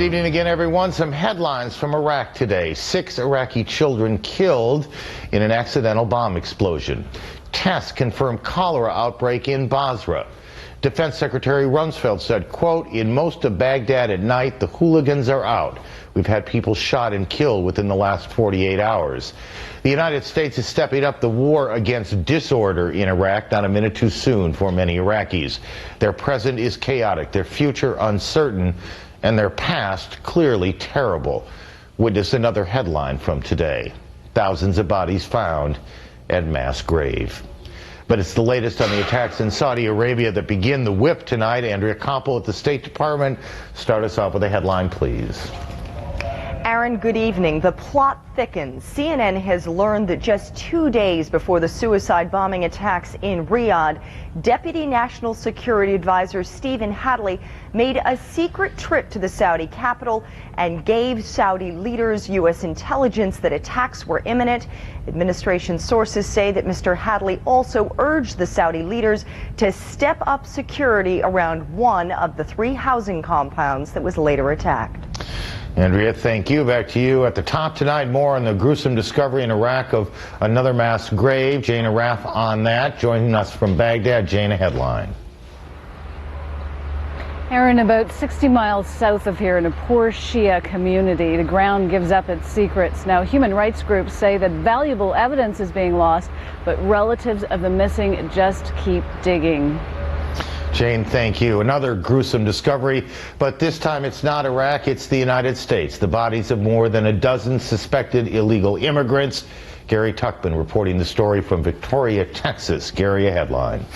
evening again, everyone. Some headlines from Iraq today. 6 Iraqi children killed in an accidental bomb explosion. Tests confirm cholera outbreak in Basra. Defense Secretary Rumsfeld said, quote, "In most of Baghdad at night, the hooligans are out. We've had people shot and killed within the last 48 hours. The United States is stepping up the war against disorder in Iraq, not a minute too soon for many Iraqis. Their present is chaotic, their future uncertain, and their past clearly terrible." Witness another headline from today. Thousands of bodies found at mass grave. But it's the latest on the attacks in Saudi Arabia that begin the whip tonight. Andrea Koppel at the State Department. Start us off with a headline, please. Aaron, good evening. The plot thickens. CNN has learned that just 2 days before the suicide bombing attacks in Riyadh, Deputy National Security Advisor Stephen Hadley made a secret trip to the Saudi capital and gave Saudi leaders U.S. intelligence that attacks were imminent. Administration sources say that Mr. Hadley also urged the Saudi leaders to step up security around one of the 3 housing compounds that was later attacked. Andrea, thank you. Back to you. At the top tonight, more on the gruesome discovery in Iraq of another mass grave. Jane Arraf on that. Joining us from Baghdad, Jane, a headline. Aaron, about 60 miles south of here in a poor Shia community, the ground gives up its secrets. Now, human rights groups say that valuable evidence is being lost, but relatives of the missing just keep digging. Jane, thank you. Another gruesome discovery, but this time it's not Iraq, it's the United States. The bodies of more than a dozen suspected illegal immigrants. Gary Tuckman reporting the story from Victoria, Texas. Gary, a headline.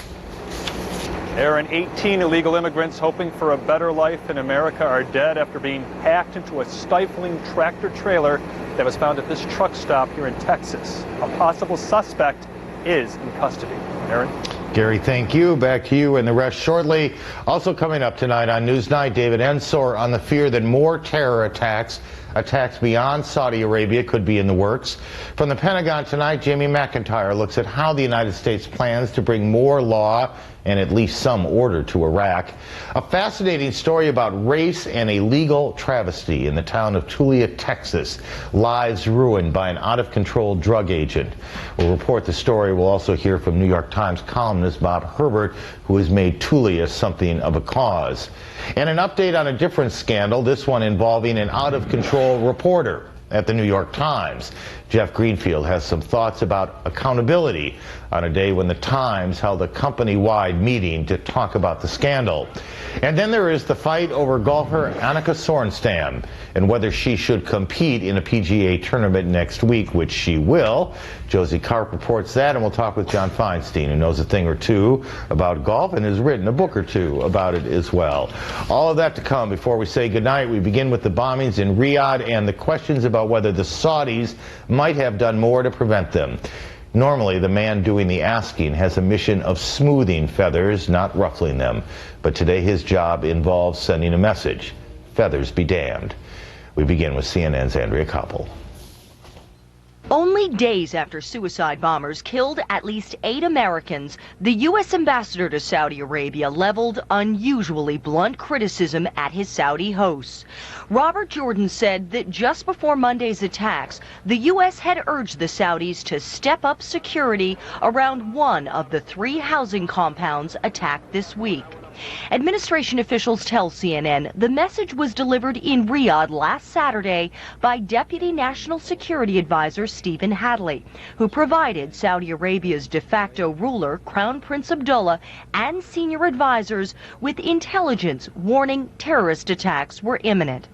Aaron, 18 illegal immigrants hoping for a better life in America are dead after being packed into a stifling tractor trailer that was found at this truck stop here in Texas. A possible suspect is in custody. Aaron? Gary, thank you. Back to you and the rest shortly. Also coming up tonight on NewsNight, David Ensor on the fear that more terror attacks beyond Saudi Arabia could be in the works. From the Pentagon tonight, Jamie McIntyre looks at how the United States plans to bring more law and at least some order to Iraq. A fascinating story about race and a legal travesty in the town of Tulia, Texas. Lives ruined by an out-of-control drug agent. We'll report the story. We'll also hear from New York Times columnist Bob Herbert, who has made Tulia something of a cause. And an update on a different scandal, this one involving an out-of-control reporter at the New York Times. Jeff Greenfield has some thoughts about accountability on a day when the Times held a company-wide meeting to talk about the scandal. And then there is the fight over golfer Annika Sorenstam and whether she should compete in a PGA tournament next week, which she will. Josie Karp reports that, and we'll talk with John Feinstein, who knows a thing or two about golf and has written a book or two about it as well. All of that to come. Before we say goodnight, we begin with the bombings in Riyadh and the questions about whether the Saudis might have done more to prevent them. Normally, the man doing the asking has a mission of smoothing feathers, not ruffling them. But today his job involves sending a message. Feathers be damned. We begin with CNN's Andrea Koppel. Only days after suicide bombers killed at least 8 Americans, the U.S. ambassador to Saudi Arabia leveled unusually blunt criticism at his Saudi hosts. Robert Jordan said that just before Monday's attacks, the U.S. had urged the Saudis to step up security around one of the 3 housing compounds attacked this week. Administration officials tell CNN the message was delivered in Riyadh last Saturday by Deputy National Security Advisor Stephen Hadley, who provided Saudi Arabia's de facto ruler, Crown Prince Abdullah, and senior advisors with intelligence warning terrorist attacks were imminent.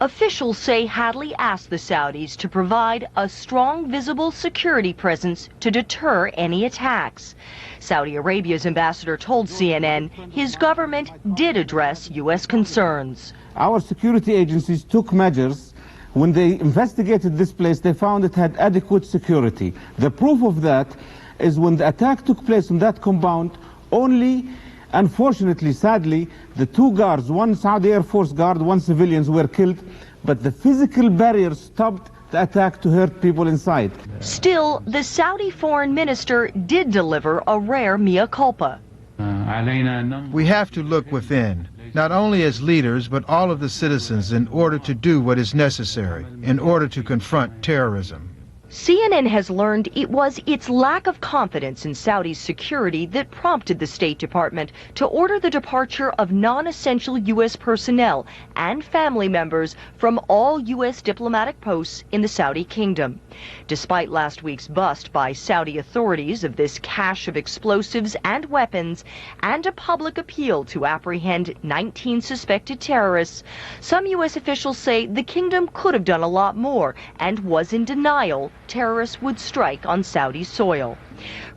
Officials say Hadley asked the Saudis to provide a strong, visible security presence to deter any attacks. Saudi Arabia's ambassador told CNN his government did address U.S. concerns. Our security agencies took measures. When they investigated this place, they found it had adequate security. The proof of that is when the attack took place on that compound, only, unfortunately, sadly, the 2 guards, one Saudi Air Force guard, 1 civilian, were killed, but the physical barrier stopped the attack to hurt people inside. Still, the Saudi foreign minister did deliver a rare mea culpa. We have to look within, not only as leaders, but all of the citizens, in order to do what is necessary, in order to confront terrorism. CNN has learned it was its lack of confidence in Saudi's security that prompted the State Department to order the departure of non-essential U.S. personnel and family members from all U.S. diplomatic posts in the Saudi kingdom. Despite last week's bust by Saudi authorities of this cache of explosives and weapons and a public appeal to apprehend 19 suspected terrorists, some U.S. officials say the kingdom could have done a lot more and was in denial terrorists would strike on Saudi soil.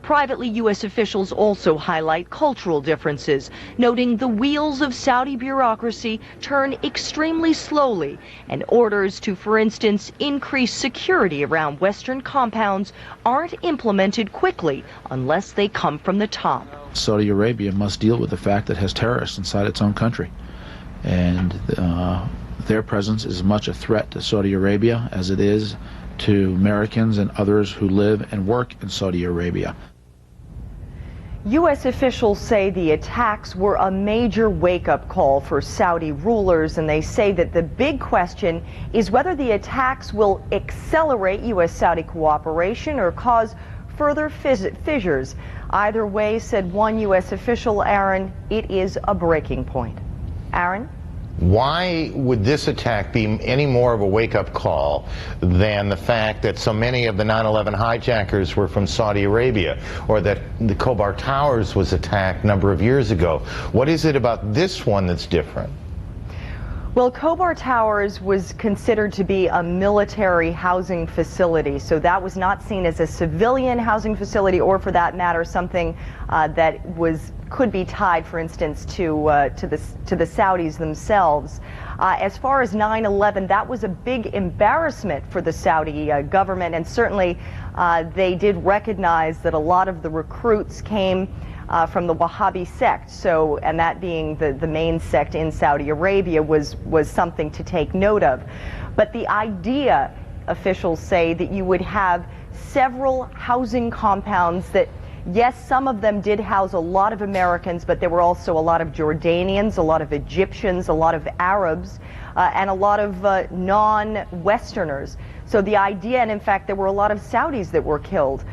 Privately, U.S. officials also highlight cultural differences, noting the wheels of Saudi bureaucracy turn extremely slowly, and orders to, for instance, increase security around Western compounds aren't implemented quickly unless they come from the top. Saudi Arabia must deal with the fact that it has terrorists inside its own country, and their presence is as much a threat to Saudi Arabia as it is to Americans and others who live and work in Saudi Arabia. U.S. officials say the attacks were a major wake-up call for Saudi rulers, and they say that the big question is whether the attacks will accelerate U.S.-Saudi cooperation or cause further fissures. Either way, said one U.S. official, Aaron, it is a breaking point. Aaron? Why would this attack be any more of a wake-up call than the fact that so many of the 9/11 hijackers were from Saudi Arabia, or that the Khobar Towers was attacked a number of years ago? What is it about this one that's different? Well, Khobar Towers was considered to be a military housing facility, so that was not seen as a civilian housing facility, or for that matter, something that could be tied, for instance, to the Saudis themselves. As far as 9/11, that was a big embarrassment for the Saudi government, and certainly they did recognize that a lot of the recruits came from the Wahhabi sect, and that being the main sect in Saudi Arabia was something to take note of. But the idea, officials say, that you would have several housing compounds that, yes, some of them did house a lot of Americans, but there were also a lot of Jordanians, a lot of Egyptians, a lot of Arabs, and a lot of non-Westerners. So the idea, and in fact there were a lot of Saudis that were killed.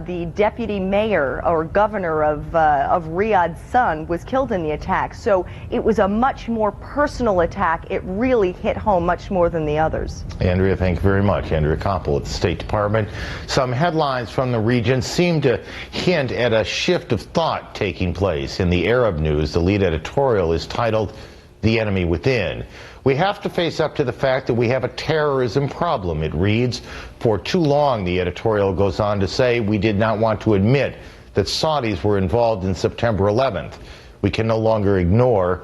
The deputy mayor or governor of Riyadh's son was killed in the attack. So it was a much more personal attack. It really hit home much more than the others. Andrea, thank you very much. Andrea Koppel at the State Department. Some headlines from the region seem to hint at a shift of thought taking place in the Arab news. The lead editorial is titled "The Enemy Within." We have to face up to the fact that we have a terrorism problem, it reads. For too long, the editorial goes on to say, we did not want to admit that Saudis were involved in September 11th. We can no longer ignore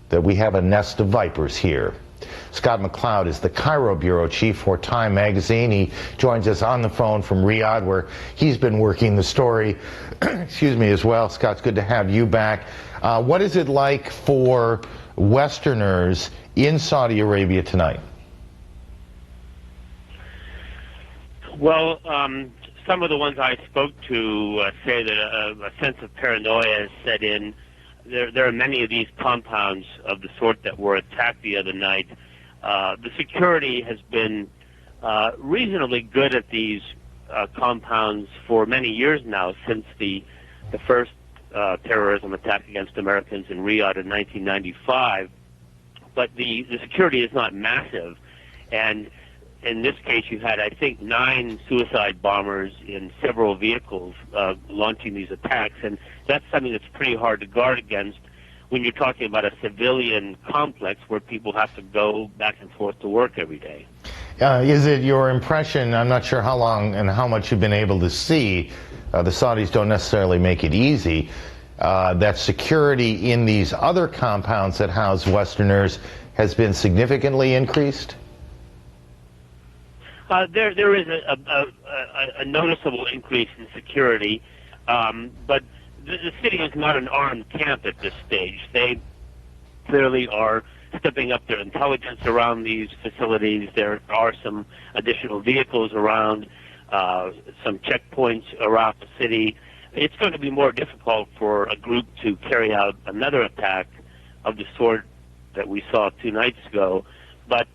that we have a nest of vipers here. Scott McLeod is the Cairo bureau chief for Time magazine. He joins us on the phone from Riyadh, where he's been working the story excuse me, as well. Scott, it's good to have you back. What is it like for Westerners in Saudi Arabia tonight? Well, some of the ones I spoke to say that a sense of paranoia has set in. There are many of these compounds of the sort that were attacked the other night. The security has been reasonably good at these compounds for many years now, since the first terrorism attack against Americans in Riyadh in 1995. But the security is not massive, and in this case you had, I think, 9 suicide bombers in several vehicles launching these attacks, and that's something that's pretty hard to guard against when you're talking about a civilian complex where people have to go back and forth to work every day. Is it your impression, I'm not sure how long and how much you've been able to see, the Saudis don't necessarily make it easy, that security in these other compounds that house Westerners has been significantly increased? There is a noticeable increase in security, but the city is not an armed camp at this stage. They clearly are stepping up their intelligence around these facilities. There are some additional vehicles around, some checkpoints around the city. it's going to be more difficult for a group to carry out another attack of the sort that we saw 2 nights ago. But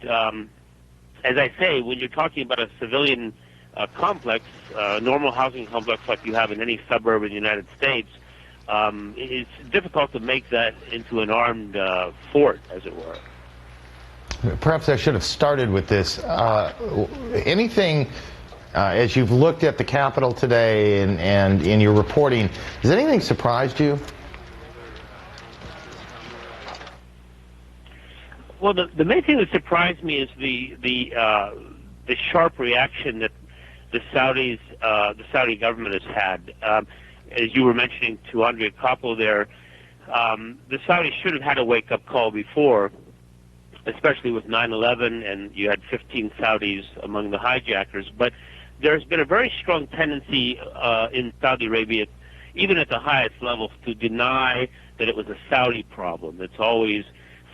as I say, when you're talking about a civilian complex, a normal housing complex like you have in any suburb in the United States, it's difficult to make that into an armed fort, as it were. Perhaps I should have started with this. Anything, as you've looked at the Capitol today and in your reporting, has anything surprised you? Well, the main thing that surprised me is the sharp reaction that the Saudi government has had. As you were mentioning to Andrea Koppel there, the Saudis should have had a wake-up call before, especially with 9/11, and you had 15 Saudis among the hijackers. But there's been a very strong tendency in Saudi Arabia, even at the highest levels, to deny that it was a Saudi problem. It's always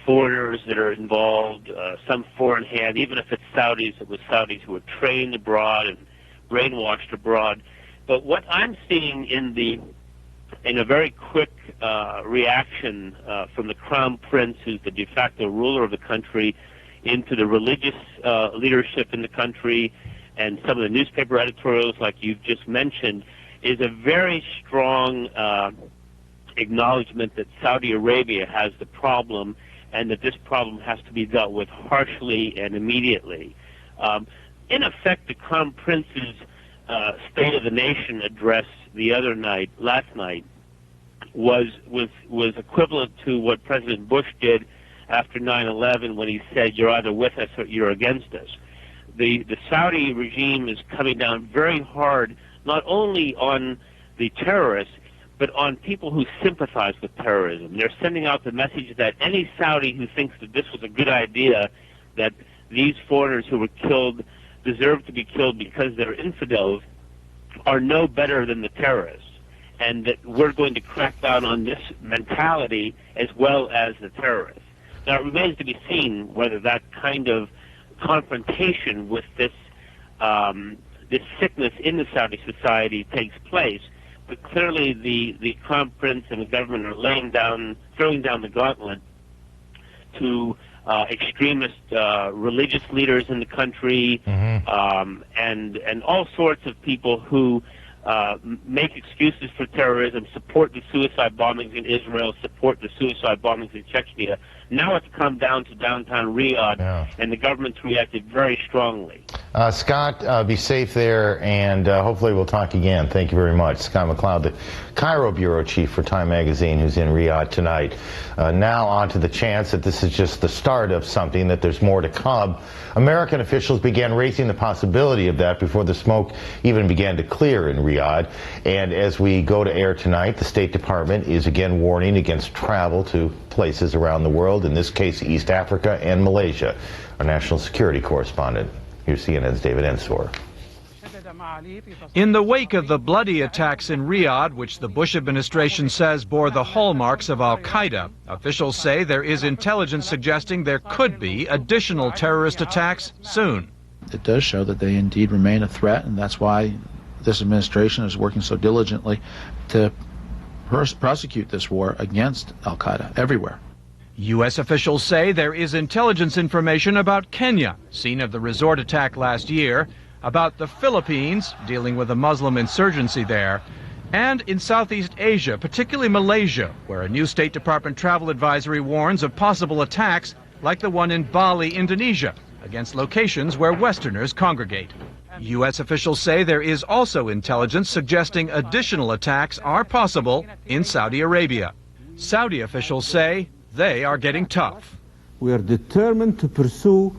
foreigners that are involved, some foreign hand. Even if it's Saudis, it was Saudis who were trained abroad and brainwashed abroad. But what I'm seeing in a very quick reaction from the Crown Prince, who's the de facto ruler of the country, into the religious leadership in the country, and some of the newspaper editorials like you've just mentioned, is a very strong acknowledgement that Saudi Arabia has the problem, and that this problem has to be dealt with harshly and immediately. In effect, the Crown Prince's State of the Nation address last night, was equivalent to what President Bush did after 9/11 when he said, "You're either with us or you're against us." The Saudi regime is coming down very hard, not only on the terrorists, but on people who sympathize with terrorism. They're sending out the message that any Saudi who thinks that this was a good idea, that these foreigners who were killed deserve to be killed because they're infidels, are no better than the terrorists, and that we're going to crack down on this mentality as well as the terrorists. Now, it remains to be seen whether that kind of confrontation with this sickness in the Saudi society takes place. But clearly the Crown Prince and the government are throwing down the gauntlet to extremist religious leaders in the country, and all sorts of people who make excuses for terrorism, support the suicide bombings in Israel, support the suicide bombings in Chechnya. Now it's come down to downtown Riyadh, and the government's reacted very strongly. Scott, be safe there, and hopefully we'll talk again. Thank you very much. Scott McLeod, the Cairo bureau chief for Time Magazine, who's in Riyadh tonight. Now on to the chance that this is just the start of something, that there's more to come. American officials began raising the possibility of that before the smoke even began to clear in Riyadh. And as we go to air tonight, the State Department is again warning against travel to places around the world, in this case East Africa and Malaysia. Our national security correspondent, here's CNN's David Ensor. In the wake of the bloody attacks in Riyadh, which the Bush administration says bore the hallmarks of al-Qaeda, officials say there is intelligence suggesting there could be additional terrorist attacks soon. It does show that they indeed remain a threat, and that's why this administration is working so diligently to prosecute this war against al-Qaeda everywhere. U.S. officials say there is intelligence information about Kenya, scene of the resort attack last year, about the Philippines, dealing with a Muslim insurgency there, and in Southeast Asia, particularly Malaysia, where a new State Department travel advisory warns of possible attacks like the one in Bali, Indonesia, against locations where Westerners congregate. U.S. officials say there is also intelligence suggesting additional attacks are possible in Saudi Arabia. Saudi officials say they are getting tough. We are determined to pursue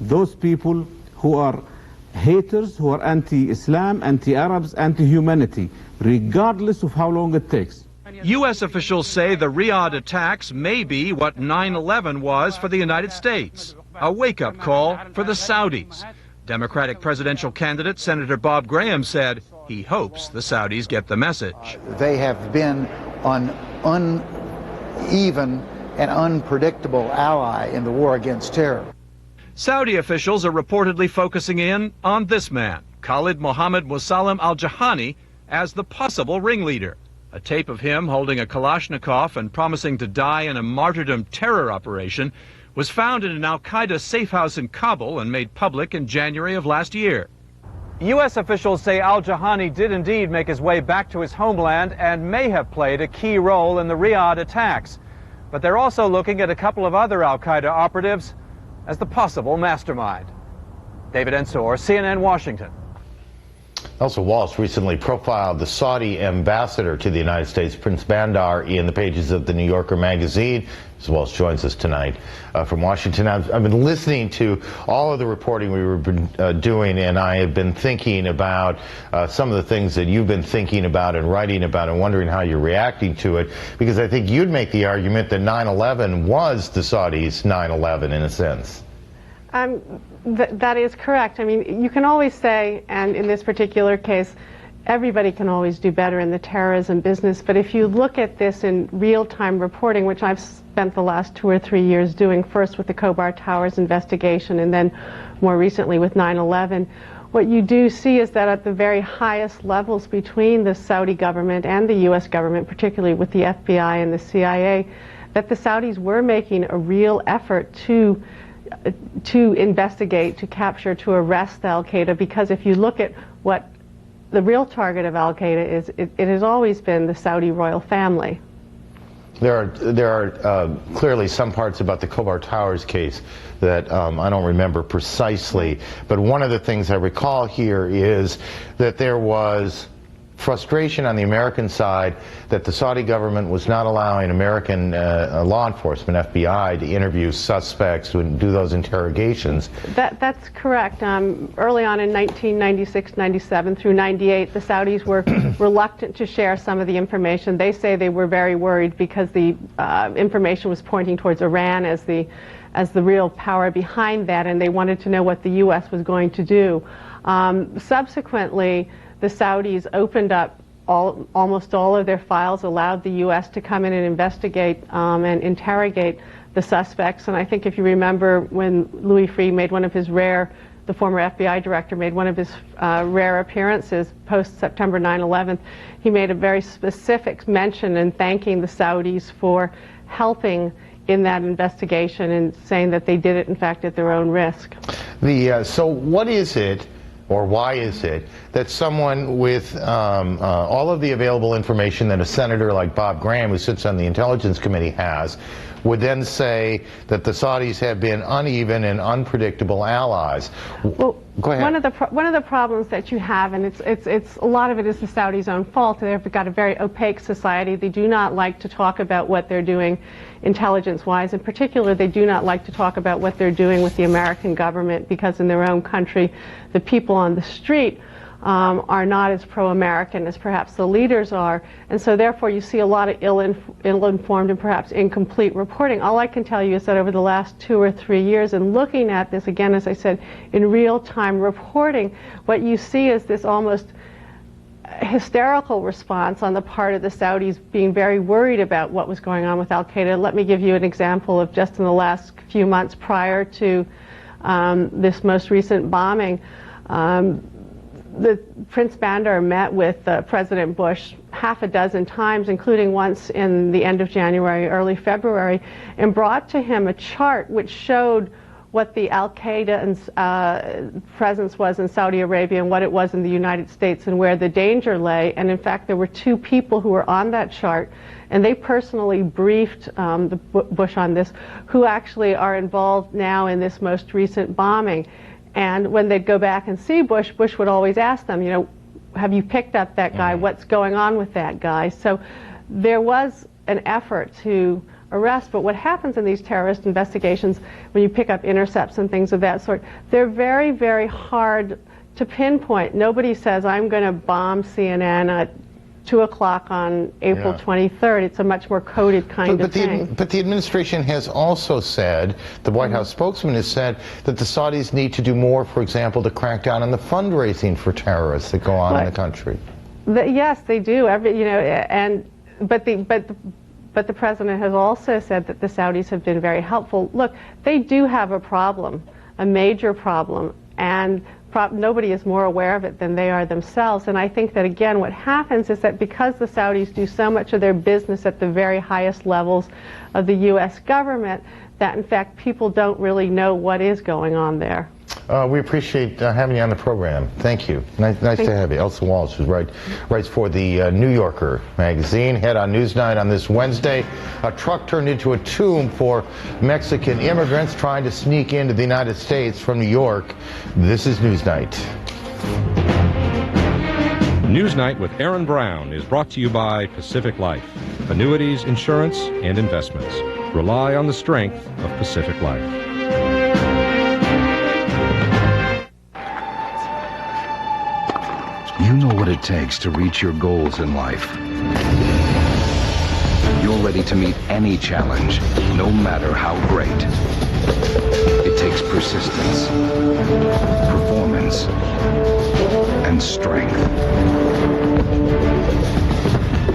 those people who are haters, who are anti-Islam, anti-Arabs, anti-humanity, regardless of how long it takes. U.S. officials say the Riyadh attacks may be what 9/11 was for the United States, a wake-up call for the Saudis. Democratic presidential candidate Senator Bob Graham said he hopes the Saudis get the message. They have been an uneven and unpredictable ally in the war against terror. Saudi officials are reportedly focusing in on this man, Khalid Mohammed Musallam al-Jahani, as the possible ringleader. A tape of him holding a Kalashnikov and promising to die in a martyrdom terror operation was found in an al-Qaeda safe house in Kabul and made public in January of last year. U.S. officials say al-Jahani did indeed make his way back to his homeland and may have played a key role in the Riyadh attacks. But they're also looking at a couple of other al-Qaeda operatives as the possible mastermind. David Ensor, CNN, Washington. Also, Walsh recently profiled the Saudi ambassador to the United States, Prince Bandar, in the pages of the New Yorker magazine. As Walsh joins us tonight from Washington. I've been listening to all of the reporting we've been doing, and I have been thinking about some of the things that you've been thinking about and writing about and wondering how you're reacting to it, because I think you'd make the argument that 9/11 was the Saudis' 9/11 in a sense. That is correct. I mean, you can always say, and in this particular case, everybody can always do better in the terrorism business, but if you look at this in real-time reporting, which I've spent the last 2 or 3 years doing, first with the Khobar Towers investigation and then more recently with 9/11, what you do see is that at the very highest levels between the Saudi government and the U.S. government, particularly with the FBI and the CIA, that the Saudis were making a real effort to investigate, to capture, to arrest al-Qaeda, because if you look at what the real target of al-Qaeda is, it has always been the Saudi royal family. There are clearly some parts about the Khobar Towers case that I don't remember precisely, but one of the things I recall here is that there was frustration on the American side that the Saudi government was not allowing American law enforcement, FBI, to interview suspects and do those interrogations. That's correct. Early on in 1996, 97 through 98, the Saudis were reluctant to share some of the information. They say they were very worried because the information was pointing towards Iran as the real power behind that, and they wanted to know what the U.S. was going to do. Subsequently, the Saudis opened up almost all of their files, allowed the U.S. to come in and investigate and interrogate the suspects. And I think if you remember when Louis Freeh made one of his the former FBI director made one of his rare appearances post-September 9/11, he made a very specific mention in thanking the Saudis for helping in that investigation and saying that they did it, in fact, at their own risk. So what is it, or why is it, that someone with all of the available information that a senator like Bob Graham, who sits on the Intelligence Committee, has, would then say that the Saudis have been uneven and unpredictable allies? Well, go ahead. One of the problems that you have, and it's a lot of it is the Saudis' own fault. They've got a very opaque society. They do not like to talk about what they're doing intelligence-wise. In particular, they do not like to talk about what they're doing with the American government, because in their own country, the people on the street are not as pro-American as perhaps the leaders are, and so therefore you see a lot of ill-informed and perhaps incomplete reporting. All I can tell you is that over the last 2 or 3 years, and looking at this again, as I said, in real-time reporting, what you see is this almost hysterical response on the part of the Saudis being very worried about what was going on with al-Qaeda. Let me give you an example of just in the last few months prior to this most recent bombing. The Prince Bandar met with President Bush half a dozen times, including once in the end of January, early February, and brought to him a chart which showed what the al-Qaeda presence was in Saudi Arabia and what it was in the United States and where the danger lay. And in fact, there were 2 people who were on that chart, and they personally briefed the Bush on this, who actually are involved now in this most recent bombing. And when they'd go back and see Bush, Bush would always ask them, you know, have you picked up that guy? What's going on with that guy? So there was an effort to arrest, but what happens in these terrorist investigations, when you pick up intercepts and things of that sort, they're very, very hard to pinpoint. Nobody says, I'm going to bomb CNN at 2 o'clock on April 23rd. It's a much more coded kind of thing. But the administration has also said, the White House spokesman has said, that the Saudis need to do more, for example, to crack down on the fundraising for terrorists that go on in the country. Yes, they do. But the president has also said that the Saudis have been very helpful. Look, they do have a problem, a major problem, and nobody is more aware of it than they are themselves. And I think that, again, what happens is that because the Saudis do so much of their business at the very highest levels of the U.S. government, that in fact people don't really know what is going on there. We appreciate having you on the program. Thank you. Nice to have you. Elsa Walsh, who writes for the New Yorker magazine. Head on Newsnight on this Wednesday. A truck turned into a tomb for Mexican immigrants trying to sneak into the United States from New York. This is Newsnight. Newsnight with Aaron Brown is brought to you by Pacific Life. Annuities, insurance, and investments. Rely on the strength of Pacific Life. You know what it takes to reach your goals in life. You're ready to meet any challenge, no matter how great. It takes persistence, performance, and strength.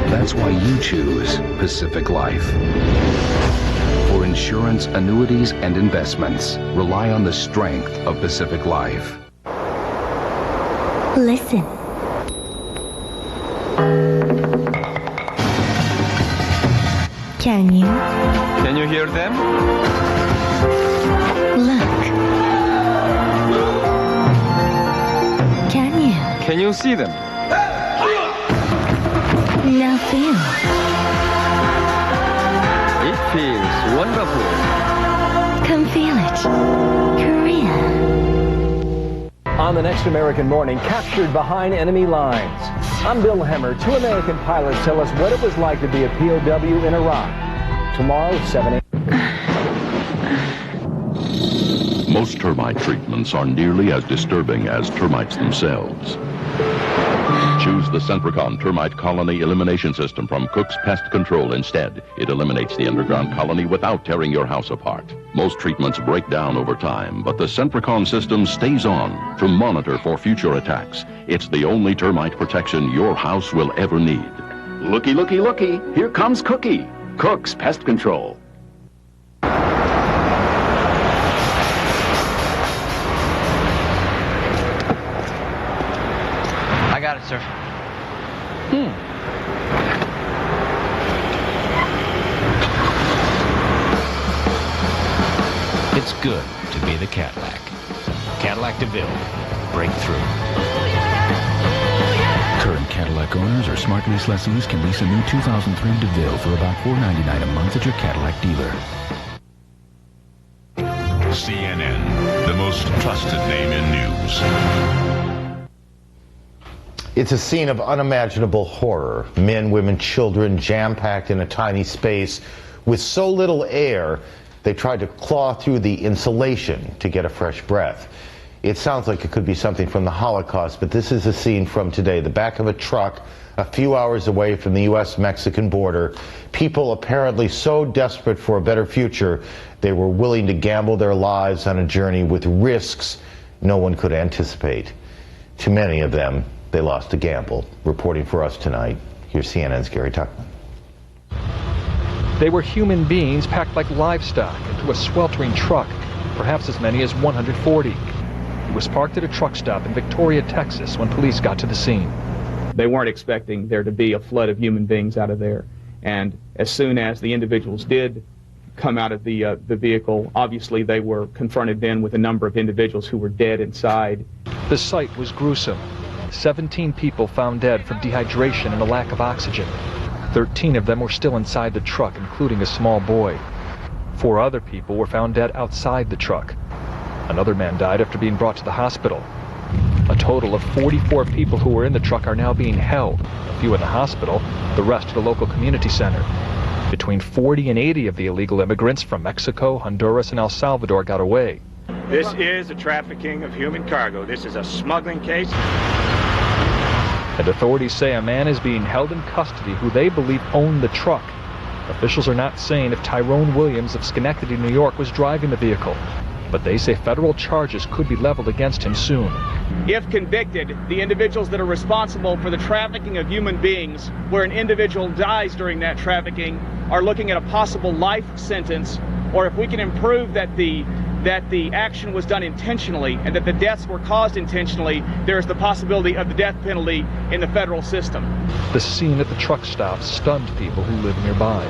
That's why you choose Pacific Life. For insurance, annuities, and investments, rely on the strength of Pacific Life. Listen. Can you? Can you hear them? Look. Can you? Can you see them? Now feel. It feels wonderful. Come feel it. Korea. On the Next American Morning, captured behind enemy lines. I'm Bill Hemmer. 2 American pilots tell us what it was like to be a POW in Iraq. Tomorrow, 7 a.m. Most termite treatments are nearly as disturbing as termites themselves. Choose the Centricon Termite Colony Elimination System from Cook's Pest Control instead. It eliminates the underground colony without tearing your house apart. Most treatments break down over time, but the Centricon system stays on to monitor for future attacks. It's the only termite protection your house will ever need. Looky, looky, looky. Here comes Cookie. Cook's Pest Control. I got it, sir. It's good to be the Cadillac. Cadillac DeVille. Breakthrough. Current Cadillac owners or smart lease lessees can lease a new 2003 DeVille for about $499 a month at your Cadillac dealer. CNN, the most trusted name in news. It's a scene of unimaginable horror. Men, women, children jam-packed in a tiny space with so little air they tried to claw through the insulation to get a fresh breath. It sounds like it could be something from the Holocaust, but this is a scene from today. The back of a truck a few hours away from the U.S.-Mexican border. People apparently so desperate for a better future, they were willing to gamble their lives on a journey with risks no one could anticipate. Too many of them, they lost a gamble. Reporting for us tonight, here's CNN's Gary Tuckman. They were human beings packed like livestock into a sweltering truck, perhaps as many as 140. It was parked at a truck stop in Victoria, Texas, when police got to the scene. They weren't expecting there to be a flood of human beings out of there. And as soon as the individuals did come out of the vehicle, obviously they were confronted then with a number of individuals who were dead inside. The sight was gruesome. 17 people found dead from dehydration and a lack of oxygen. 13 of them were still inside the truck, including a small boy. 4 other people were found dead outside the truck. Another man died after being brought to the hospital. A total of 44 people who were in the truck are now being held, a few in the hospital, the rest at a local community center. Between 40 and 80 of the illegal immigrants from Mexico, Honduras, and El Salvador got away. This is a trafficking of human cargo. This is a smuggling case. And authorities say a man is being held in custody who they believe owned the truck. Officials are not saying if Tyrone Williams of Schenectady, New York, was driving the vehicle, but they say federal charges could be leveled against him soon. If convicted, the individuals that are responsible for the trafficking of human beings, where an individual dies during that trafficking, are looking at a possible life sentence, or if we can improve that the that the action was done intentionally and that the deaths were caused intentionally, there is the possibility of the death penalty in the federal system. The scene at the truck stop stunned people who live nearby.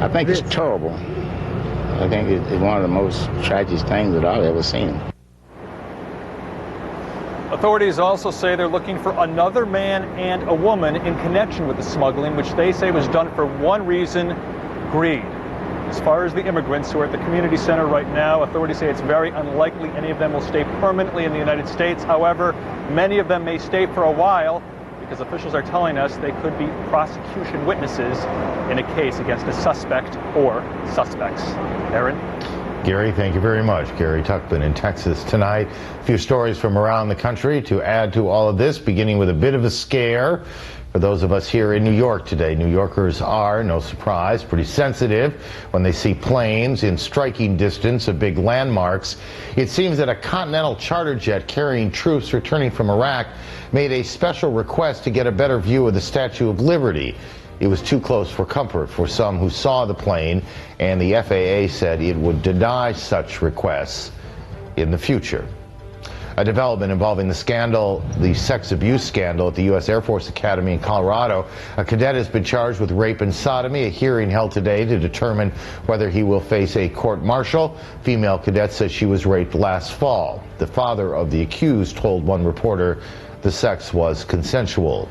I think it's terrible. I think it's one of the most tragic things that I've ever seen. Authorities also say they're looking for another man and a woman in connection with the smuggling, which they say was done for one reason: greed. As far as the immigrants who are at the community center right now, authorities say it's very unlikely any of them will stay permanently in the United States. However, many of them may stay for a while because officials are telling us they could be prosecution witnesses in a case against a suspect or suspects. Aaron? Gary, thank you very much. Gary Tuckman in Texas tonight. A few stories from around the country to add to all of this, beginning with a bit of a scare for those of us here in New York today. New Yorkers are, no surprise, pretty sensitive when they see planes in striking distance of big landmarks. It seems that a Continental charter jet carrying troops returning from Iraq made a special request to get a better view of the Statue of Liberty. It was too close for comfort for some who saw the plane, and the FAA said it would deny such requests in the future. A development involving the scandal, the sex abuse scandal at the U.S. Air Force Academy in Colorado. A cadet has been charged with rape and sodomy. A hearing held today to determine whether he will face a court-martial. Female cadet says she was raped last fall. The father of the accused told one reporter the sex was consensual.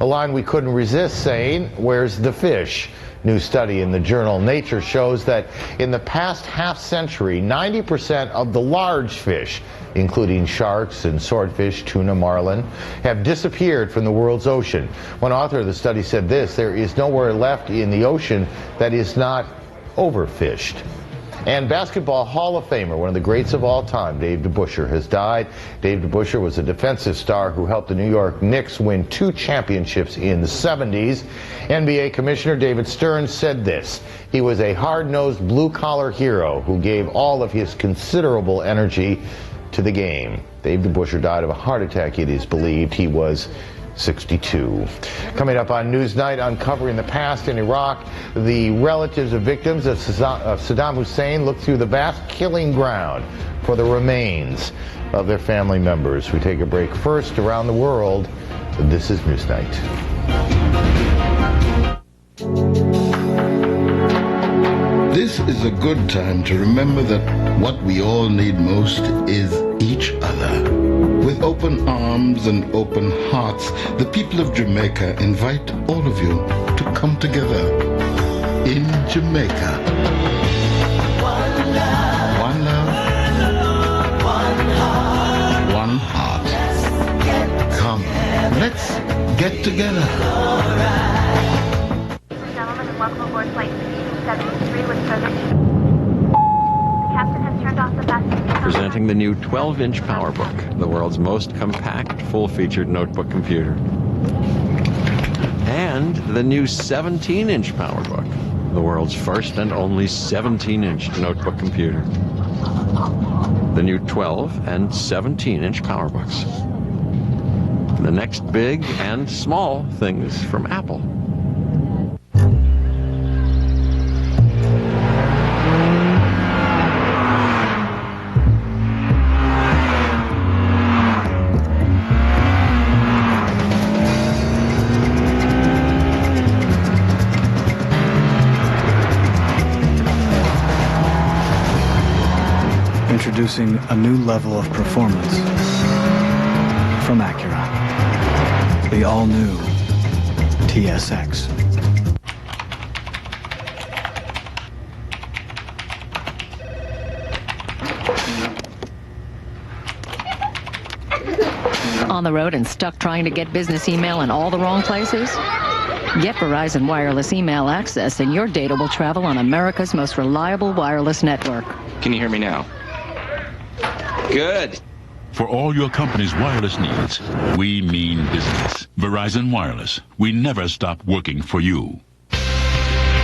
A line we couldn't resist saying, "Where's the fish?" New study in the journal Nature shows that in the past half-century, 90% of the large fish, including sharks and swordfish, tuna, marlin, have disappeared from the world's ocean. One author of the study said this: there is nowhere left in the ocean that is not overfished. And Basketball Hall of Famer, one of the greats of all time, Dave DeBusschere, has died. Dave DeBusschere was a defensive star who helped the New York Knicks win 2 championships in the 70s. NBA Commissioner David Stern said this: he was a hard-nosed, blue-collar hero who gave all of his considerable energy to the game. Dave DeBusschere died of a heart attack, it is believed. He was 62. Coming up on Newsnight, uncovering the past in Iraq, the relatives of victims of Saddam Hussein look through the vast killing ground for the remains of their family members. We take a break. First, around the world, this is Newsnight. This is a good time to remember that what we all need most is each other. With open arms and open hearts, the people of Jamaica invite all of you to come together in Jamaica. One love, one heart, one heart. Come, let's get together. Ladies and gentlemen, welcome aboard flight 73 with service. The captain has turned off the passenger. Presenting the new 12-inch PowerBook, the world's most compact, full-featured notebook computer. And the new 17-inch PowerBook, the world's first and only 17-inch notebook computer. The new 12 and 17-inch PowerBooks. The next big and small things from Apple. Introducing a new level of performance from Acura. The all-new TSX. On the road and stuck trying to get business email in all the wrong places? Get Verizon Wireless Email Access and your data will travel on America's most reliable wireless network. Can you hear me now? Good. For all your company's wireless needs, we mean business. Verizon Wireless. We never stop working for you.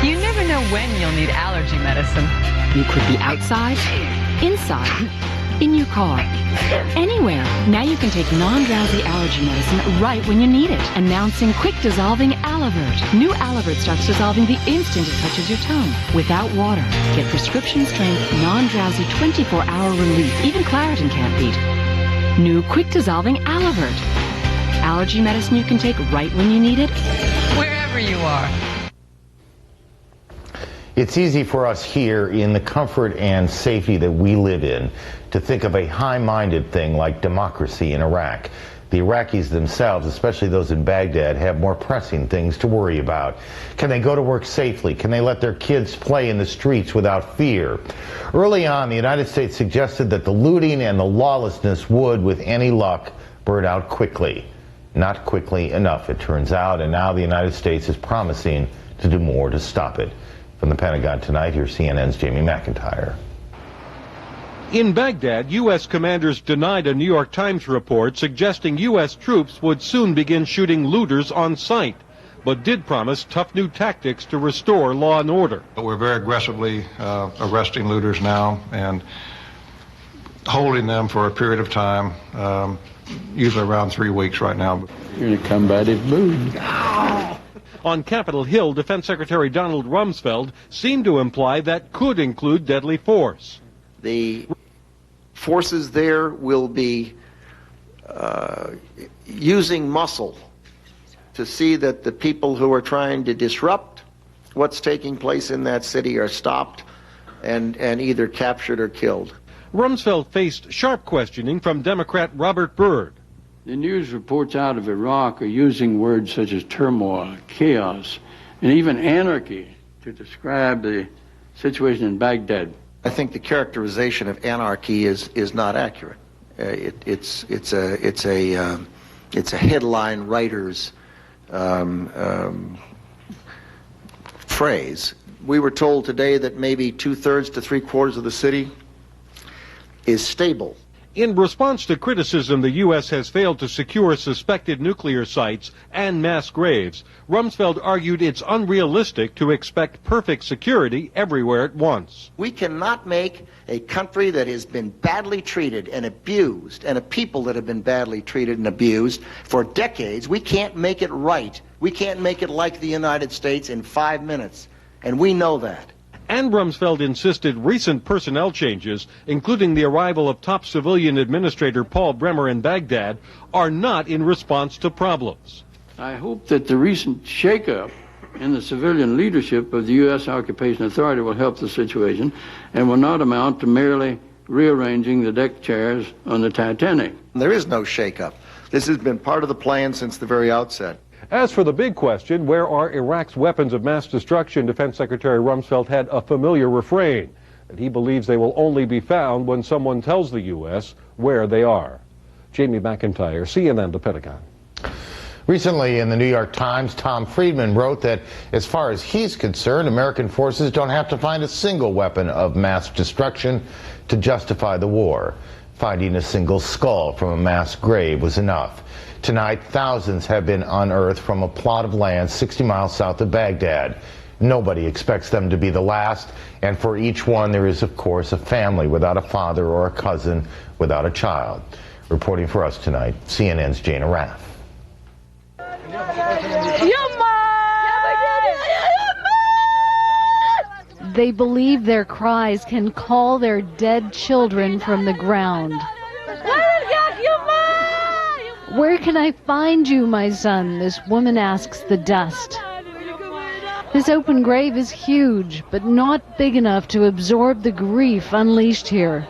You never know when you'll need allergy medicine. You could be outside, inside, in your car, anywhere. Now you can take non-drowsy allergy medicine right when you need it. Announcing quick dissolving allergy Alivert. New Alivert starts dissolving the instant it touches your tongue, without water. Get prescription-strength, non-drowsy 24-hour relief. Even Claritin can't beat. New quick-dissolving Alivert. Allergy medicine you can take right when you need it, wherever you are. It's easy for us here in the comfort and safety that we live in to think of a high-minded thing like democracy in Iraq. The Iraqis themselves, especially those in Baghdad, have more pressing things to worry about. Can they go to work safely? Can they let their kids play in the streets without fear? Early on, the United States suggested that the looting and the lawlessness would, with any luck, burn out quickly. Not quickly enough, it turns out, and now the United States is promising to do more to stop it. From the Pentagon tonight, here's CNN's Jamie McIntyre. In Baghdad, U.S. commanders denied a New York Times report suggesting U.S. troops would soon begin shooting looters on sight, but did promise tough new tactics to restore law and order. We're very aggressively arresting looters now and holding them for a period of time, usually around 3 weeks right now. You're in a combative mood. On Capitol Hill, Defense Secretary Donald Rumsfeld seemed to imply that could include deadly force. The forces there will be using muscle to see that the people who are trying to disrupt what's taking place in that city are stopped and either captured or killed. Rumsfeld faced sharp questioning from Democrat Robert Byrd. The news reports out of Iraq are using words such as turmoil, chaos, and even anarchy to describe the situation in Baghdad. I think the characterization of anarchy is not accurate. It's a headline writer's phrase. We were told today that maybe 2/3 to 3/4 of the city is stable. In response to criticism the U.S. has failed to secure suspected nuclear sites and mass graves, Rumsfeld argued it's unrealistic to expect perfect security everywhere at once. We cannot make a country that has been badly treated and abused, and a people that have been badly treated and abused for decades, we can't make it right. We can't make it like the United States in 5 minutes, and we know that. And Rumsfeld insisted recent personnel changes, including the arrival of top civilian administrator Paul Bremer in Baghdad, are not in response to problems. I hope that the recent shakeup in the civilian leadership of the U.S. Occupation Authority will help the situation and will not amount to merely rearranging the deck chairs on the Titanic. There is no shakeup. This has been part of the plan since the very outset. As for the big question, where are Iraq's weapons of mass destruction, Defense Secretary Rumsfeld had a familiar refrain that he believes they will only be found when someone tells the U.S. where they are. Jamie McIntyre, CNN, The Pentagon. Recently in the New York Times, Tom Friedman wrote that as far as he's concerned, American forces don't have to find a single weapon of mass destruction to justify the war. Finding a single skull from a mass grave was enough. Tonight, thousands have been unearthed from a plot of land 60 miles south of Baghdad. Nobody expects them to be the last, and for each one there is, of course, a family without a father or a cousin without a child. Reporting for us tonight, CNN's Jana Raff. They believe their cries can call their dead children from the ground. Where can I find you, my son? This woman asks the dust. This open grave is huge, but not big enough to absorb the grief unleashed here.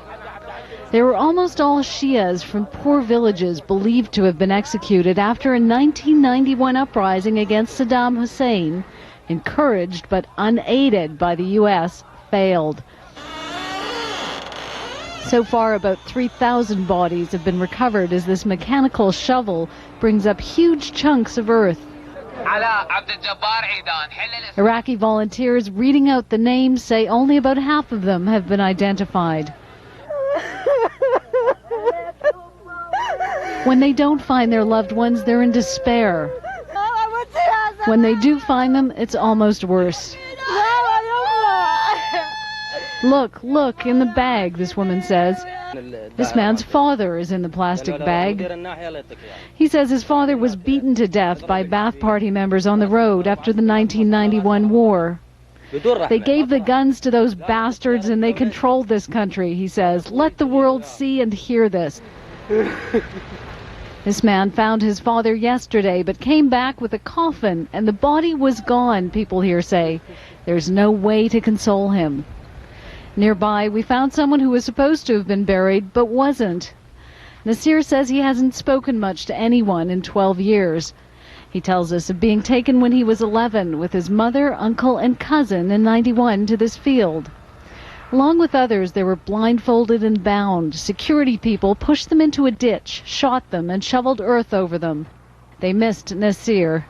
They were almost all Shias from poor villages believed to have been executed after a 1991 uprising against Saddam Hussein, encouraged but unaided by the U.S., failed. So far, about 3,000 bodies have been recovered as this mechanical shovel brings up huge chunks of earth. Iraqi volunteers reading out the names say only about half of them have been identified. When they don't find their loved ones, they're in despair. When they do find them, it's almost worse. Look, look, in the bag, this woman says. This man's father is in the plastic bag. He says his father was beaten to death by Ba'ath Party members on the road after the 1991 war. They gave the guns to those bastards and they controlled this country, he says. Let the world see and hear this. This man found his father yesterday but came back with a coffin and the body was gone, people here say. There's no way to console him. Nearby, we found someone who was supposed to have been buried but wasn't. Nasir says he hasn't spoken much to anyone in 12 years. He tells us of being taken when he was 11 with his mother, uncle, and cousin in 91 to this field. Along with others, they were blindfolded and bound. Security people pushed them into a ditch, shot them, and shoveled earth over them. They missed Nasir.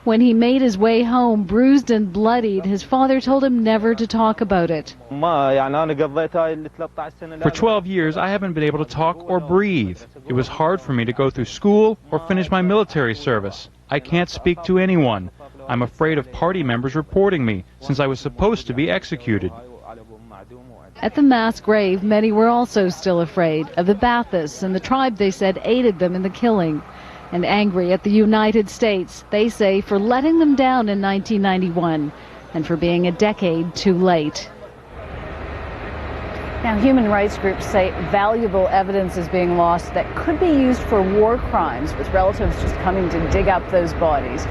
When he made his way home, bruised and bloodied, his father told him never to talk about it. For 12 years, I haven't been able to talk or breathe. It was hard for me to go through school or finish my military service. I can't speak to anyone. I'm afraid of party members reporting me, since I was supposed to be executed. At the mass grave, many were also still afraid of the Baathists and the tribe they said aided them in the killing. And angry at the United States, they say, for letting them down in 1991 and for being a decade too late. Now, human rights groups say valuable evidence is being lost that could be used for war crimes, with relatives just coming to dig up those bodies.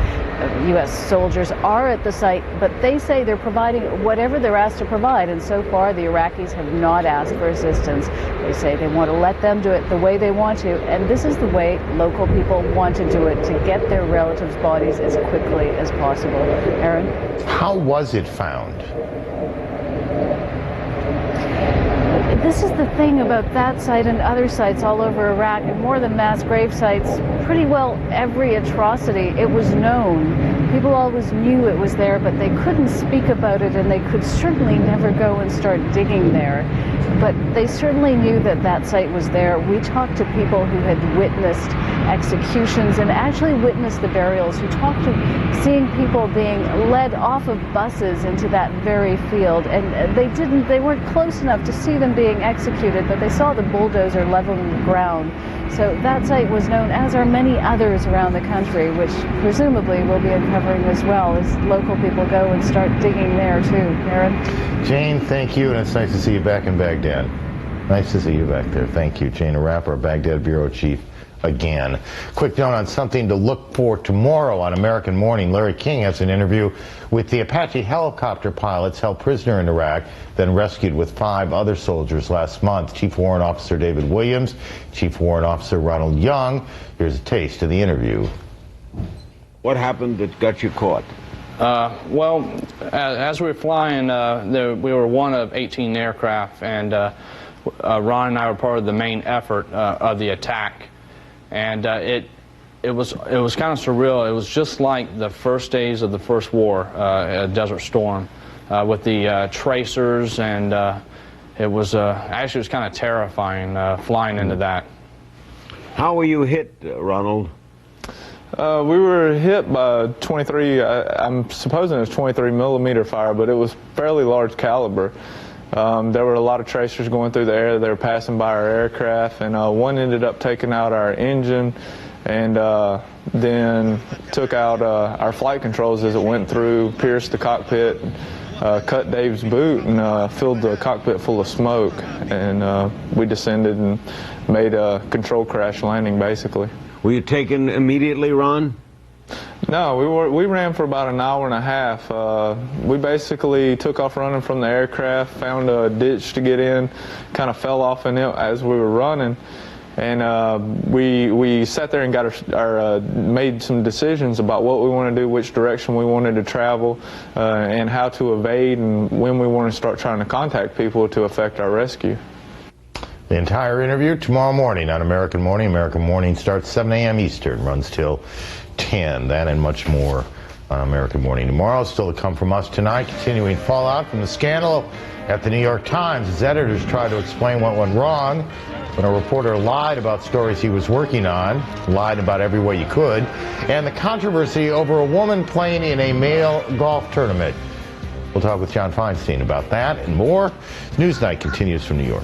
U.S. soldiers are at the site, but they say they're providing whatever they're asked to provide, and so far the Iraqis have not asked for assistance. They say they want to let them do it the way they want to, and this is the way local people want to do it, to get their relatives' bodies as quickly as possible. Aaron? How was it found? This is the thing about that site and other sites all over Iraq, and more than mass grave sites, pretty well every atrocity, it was known. People always knew it was there, but they couldn't speak about it, and they could certainly never go and start digging there. But they certainly knew that that site was there. We talked to people who had witnessed executions and actually witnessed the burials, who talked to seeing people being led off of buses into that very field, and they weren't close enough to see them being executed, but they saw the bulldozer leveling the ground. So that site was known, as are many others around the country, which presumably we'll be uncovering as well as local people go and start digging there too. Aaron? Jane, thank you, and it's nice to see you back in Baghdad. Nice to see you back there. Thank you. Jane Arap, our Baghdad Bureau Chief, again. Quick note on something to look for tomorrow on American Morning. Larry King has an interview with the Apache helicopter pilots held prisoner in Iraq, then rescued with 5 other soldiers last month. Chief Warrant Officer David Williams, Chief Warrant Officer Ronald Young. Here's a taste of the interview. What happened that got you caught? Well, as we were flying, we were one of 18 aircraft, and Ron and I were part of the main effort of the attack. And it was kind of surreal. It was just like the first days of the first war, Desert Storm, with the tracers, and it was actually it was kind of terrifying flying into that. How were you hit, Ronald? We were hit by 23. I'm supposing it was 23 millimeter fire, but it was fairly large caliber. There were a lot of tracers going through the air. They were passing by our aircraft, and one ended up taking out our engine, and then took out our flight controls as it went through, pierced the cockpit, cut Dave's boot, and filled the cockpit full of smoke. And we descended and made a control crash landing, basically. Were you taken immediately, Ron? No, we ran for about an hour and a half. We basically took off running from the aircraft, found a ditch to get in, kind of fell off in it as we were running, and we sat there and got made some decisions about what we wanted to do, which direction we wanted to travel, and how to evade, and when we wanted to start trying to contact people to effect our rescue. The entire interview tomorrow morning on American Morning. American Morning starts 7 a.m. Eastern, runs till 10. That and much more on American Morning tomorrow. Still to come from us tonight. Continuing fallout from the scandal at the New York Times as editors try to explain what went wrong when a reporter lied about stories he was working on, lied about every way you could, and the controversy over a woman playing in a male golf tournament. We'll talk with John Feinstein about that and more. Newsnight continues from New York.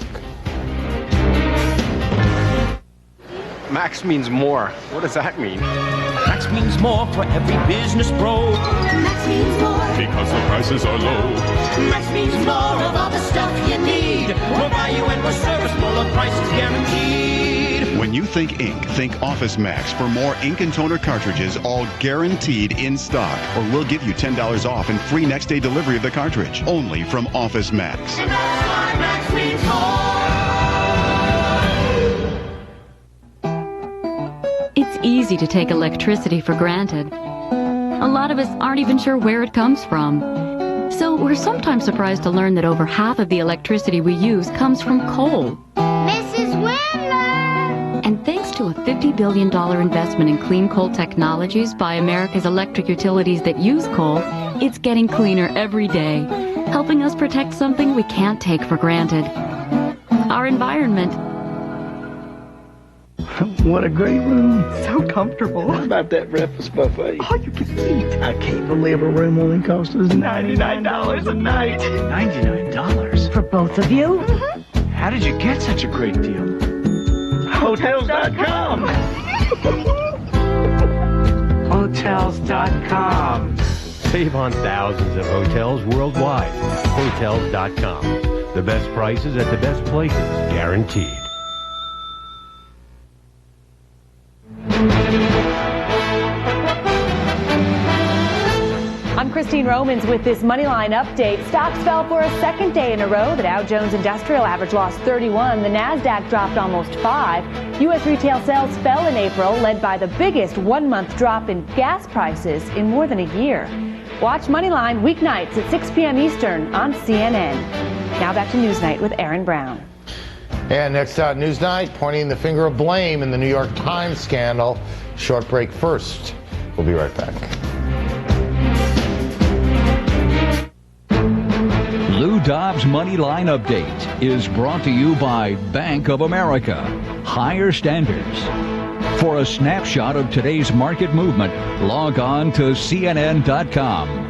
Max means more. What does that mean? Max means more for every business pro. Max means more because the prices are low. Max means more of all the stuff you need. More value and more service, more low prices guaranteed. When you think ink, think Office Max for more ink and toner cartridges, all guaranteed in stock. Or we'll give you $10 off and free next day delivery of the cartridge. Only from Office Max. And that's why Max means more. It's easy to take electricity for granted. A lot of us aren't even sure where it comes from. So we're sometimes surprised to learn that over half of the electricity we use comes from coal. Mrs. Wendler! And thanks to a $50 billion investment in clean coal technologies by America's electric utilities that use coal, it's getting cleaner every day, helping us protect something we can't take for granted: our environment. What a great room. So comfortable. How about that breakfast buffet? All you can eat. I can't believe a room only cost us $99 a night. $99? For both of you? Mm-hmm. How did you get such a great deal? Hotels.com. Hotels.com. Save on thousands of hotels worldwide. Hotels.com. The best prices at the best places, guaranteed. I'm Christine Romans with this Moneyline update. Stocks fell for a second day in a row. The Dow Jones Industrial Average lost 31. The NASDAQ dropped almost 5. U.S. retail sales fell in April, led by the biggest one-month drop in gas prices in more than a year. Watch Moneyline weeknights at 6 p.m. Eastern on CNN. Now back to Newsnight with Aaron Brown. And next out, Newsnight pointing the finger of blame in the New York Times scandal. Short break first. We'll be right back. Lou Dobbs Moneyline Update is brought to you by Bank of America. Higher standards. For a snapshot of today's market movement, log on to CNN.com.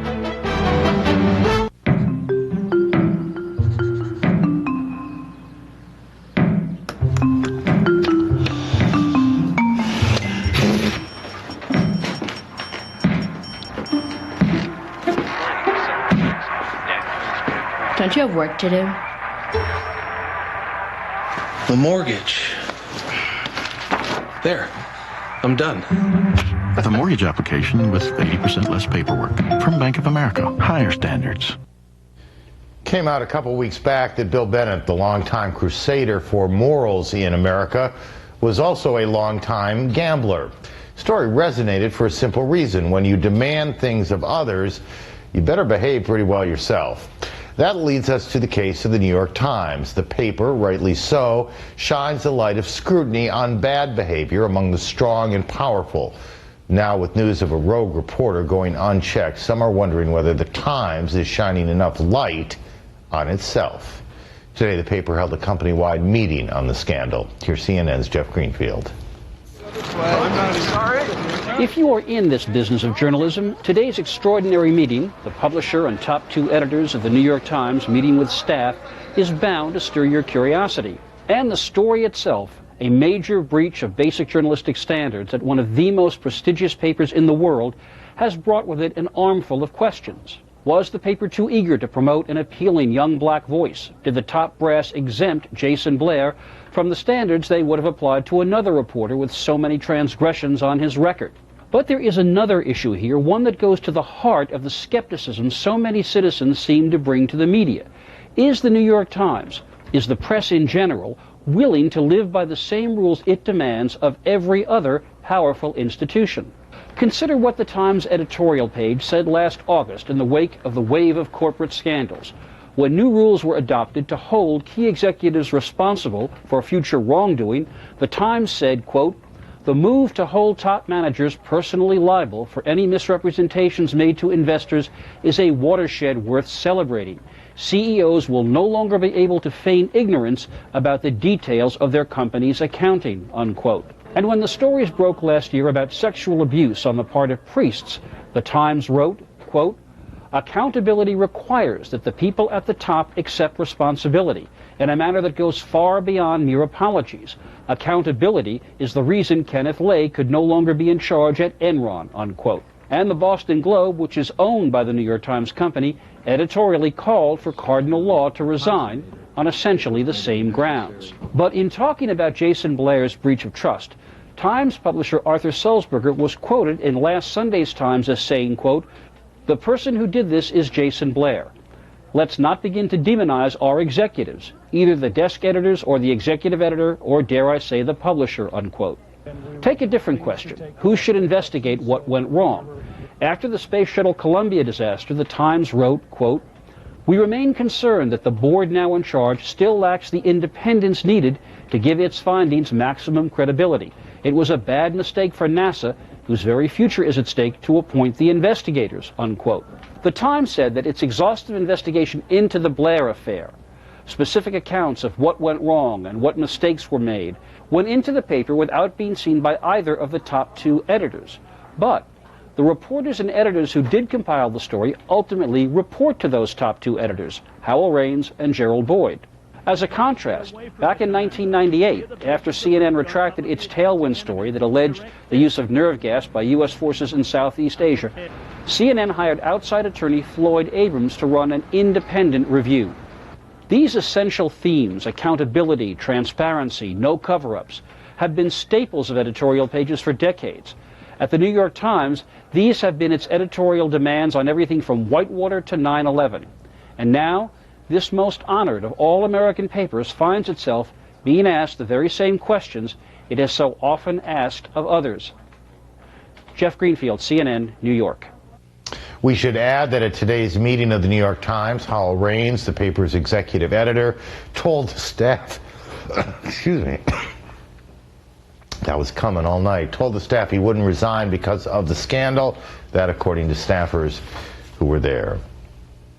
Don't you have work to do? The mortgage. There. I'm done. The mortgage application with 80% less paperwork from Bank of America. Higher standards. Came out a couple weeks back that Bill Bennett, the longtime crusader for morals in America, was also a longtime gambler. Story resonated for a simple reason. When you demand things of others, you better behave pretty well yourself. That leads us to the case of the New York Times. The paper, rightly so, shines a light of scrutiny on bad behavior among the strong and powerful. Now, with news of a rogue reporter going unchecked, some are wondering whether the Times is shining enough light on itself. Today, the paper held a company-wide meeting on the scandal. Here's CNN's Jeff Greenfield. If you are in this business of journalism, today's extraordinary meeting, the publisher and top two editors of the New York Times meeting with staff, is bound to stir your curiosity. And the story itself, a major breach of basic journalistic standards at one of the most prestigious papers in the world, has brought with it an armful of questions. Was the paper too eager to promote an appealing young black voice? Did the top brass exempt Jason Blair from the standards they would have applied to another reporter with so many transgressions on his record? But there is another issue here, one that goes to the heart of the skepticism so many citizens seem to bring to the media. Is the New York Times, is the press in general, willing to live by the same rules it demands of every other powerful institution? Consider what the Times editorial page said last August in the wake of the wave of corporate scandals, when new rules were adopted to hold key executives responsible for future wrongdoing. The Times said, quote, "The move to hold top managers personally liable for any misrepresentations made to investors is a watershed worth celebrating. CEOs will no longer be able to feign ignorance about the details of their company's accounting," unquote. And when the stories broke last year about sexual abuse on the part of priests, the Times wrote, quote, Accountability requires that the people at the top accept responsibility in a manner that goes far beyond mere apologies. Accountability is the reason Kenneth Lay could no longer be in charge at Enron, unquote. And the Boston Globe, which is owned by the New York Times Company, editorially called for Cardinal Law to resign on essentially the same grounds. But in talking about Jason Blair's breach of trust, Times publisher Arthur Sulzberger was quoted in last Sunday's Times as saying, quote, "The person who did this is Jason Blair. Let's not begin to demonize our executives, either the desk editors or the executive editor, or dare I say the publisher," unquote. Take a different question. Who should investigate what went wrong? After the Space Shuttle Columbia disaster, the Times wrote, quote, "We remain concerned that the board now in charge still lacks the independence needed to give its findings maximum credibility. It was a bad mistake for NASA, whose very future is at stake, to appoint the investigators," unquote. The Times said that its exhaustive investigation into the Blair affair, specific accounts of what went wrong and what mistakes were made, went into the paper without being seen by either of the top two editors. But the reporters and editors who did compile the story ultimately report to those top two editors, Howell Raines and Gerald Boyd. As a contrast, back in 1998, after CNN retracted its Tailwind story that alleged the use of nerve gas by U.S. forces in Southeast Asia, CNN hired outside attorney Floyd Abrams to run an independent review. These essential themes, accountability, transparency, no cover-ups, have been staples of editorial pages for decades. At the New York Times, these have been its editorial demands on everything from Whitewater to 9/11. And now, this most honored of all American papers finds itself being asked the very same questions it has so often asked of others. Jeff Greenfield, CNN, New York. We should add that at today's meeting of the New York Times, Howell Raines, the paper's executive editor, told staff, excuse me, that was coming all night, told the staff he wouldn't resign because of the scandal. That, according to staffers who were there.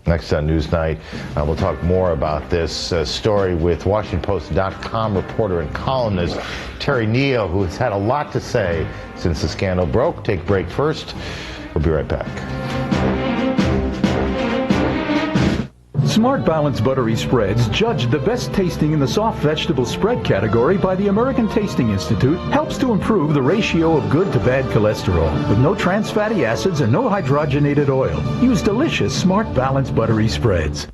Next on Newsnight, we'll talk more about this story with WashingtonPost.com reporter and columnist Terry Neal, who has had a lot to say since the scandal broke. Take a break first. We'll be right back. Smart Balance Buttery Spreads, judged the best tasting in the soft vegetable spread category by the American Tasting Institute, helps to improve the ratio of good to bad cholesterol with no trans fatty acids and no hydrogenated oil. Use delicious Smart Balance Buttery Spreads.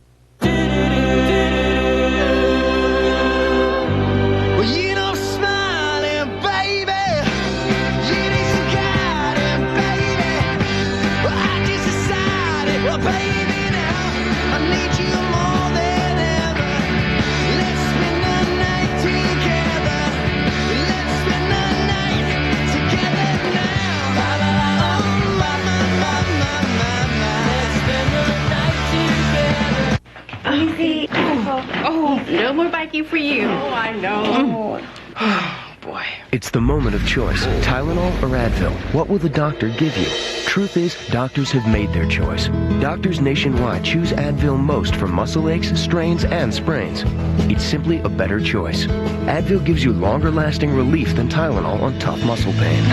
No more biking for you. Oh, I know. Oh, boy. It's the moment of choice. Tylenol or Advil? What will the doctor give you? Truth is, doctors have made their choice. Doctors nationwide choose Advil most for muscle aches, strains, and sprains. It's simply a better choice. Advil gives you longer-lasting relief than Tylenol on tough muscle pain.